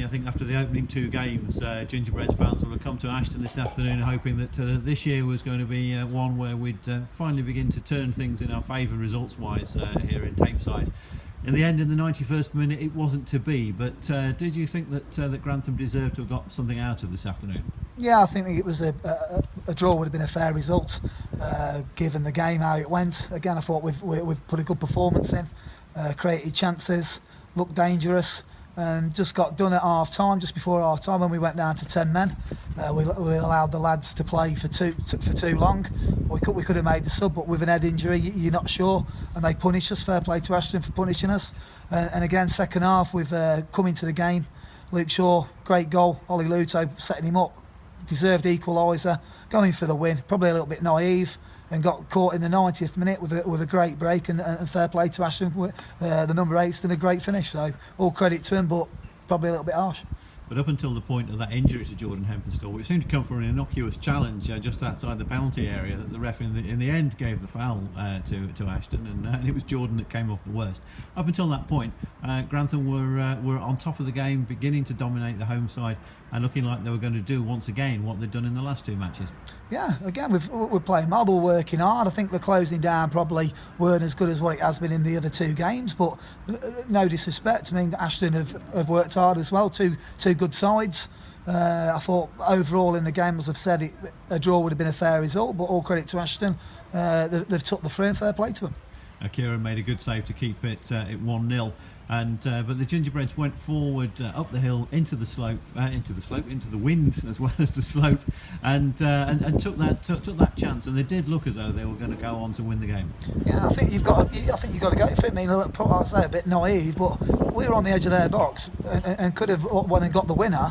I think after the opening 2 games, Gingerbread fans will have come to Ashton this afternoon hoping that this year was going to be one where we'd finally begin to turn things in our favour results-wise here in Tameside. In the end, in the 91st minute, it wasn't to be. But did you think that Grantham deserved to have got something out of this afternoon? Yeah, I think it was a draw would have been a fair result, given the game how it went. Again, I thought we've put a good performance in, created chances, looked dangerous, and just got done at half time, just before half time when we went down to 10 men. We allowed the lads to play for too long. We could have made the sub, but with an head injury, you're not sure, and they punished us. Fair play to Ashton for punishing us. And again, second half, we've come into the game. Luke Shaw, great goal. Ollie Luto setting him up, deserved equaliser, going for the win. Probably a little bit naive, and got caught in the 90th minute with a great break, and fair play to Ashton. The number 8's done a great finish, so all credit to him, but probably a little bit harsh. But up until the point of that injury to Jordan Hempinstall, which seemed to come from an innocuous challenge just outside the penalty area, that the ref in the end gave the foul to Ashton, and it was Jordan that came off the worst. Up until that point, Grantham were on top of the game, beginning to dominate the home side, and looking like they were going to do once again what they'd done in the last 2 matches. Yeah, again, we're playing model, working hard. I think the closing down probably weren't as good as what it has been in the other 2 games, but no disrespect. I mean, Ashton have worked hard as well. Two good sides. I thought overall in the game, as I've said, a draw would have been a fair result, but all credit to Ashton. They've took the free, and fair play to them. Kieran made a good save to keep it at 1-0. But the Gingerbreads went forward up the hill into the wind as well as the slope, and took that chance, and they did look as though they were going to go on to win the game. Yeah, I think you've got to go for it. I mean, I'd say a bit naive, but we were on the edge of their box and could have won and got the winner.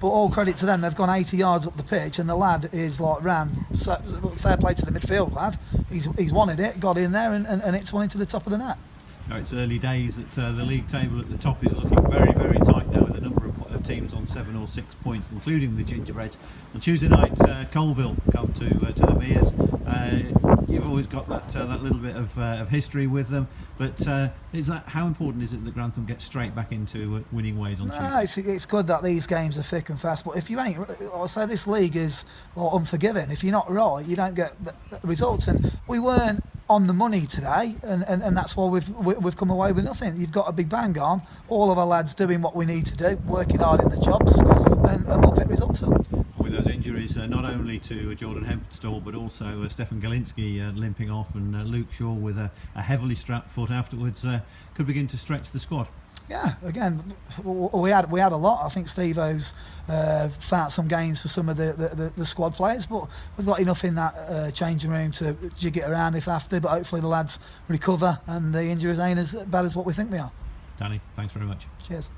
But all credit to them, they've gone 80 yards up the pitch, and the lad is like ran. So fair play to the midfield lad. He's wanted it, got in there, and it's one into the top of the net. Now, it's early days. That the league table at the top is looking very, very tight now, with a number of teams on 7 or 6 points, including the Gingerbreads. On Tuesday night, Colville come to the Mears. You've always got that little bit of history with them, but how important is it that Grantham gets straight back into winning ways on Tuesday? No, it's good that these games are thick and fast, but if you ain't, I say this league is unforgiving. If you're not right, you don't get results, and we weren't on the money today, and that's why we've come away with nothing. You've got a big bang on, all of our lads doing what we need to do, working hard in the jobs, and we'll pick results up. With those injuries, not only to Jordan Hempinstall, but also Stefan Galinski limping off, and Luke Shaw with a heavily strapped foot afterwards, could begin to stretch the squad. Yeah, again, we had a lot. I think Steve-O's found some gains for some of the squad players, but we've got enough in that changing room to jig it around if after. But hopefully the lads recover and the injuries ain't as bad as what we think they are. Danny, thanks very much. Cheers.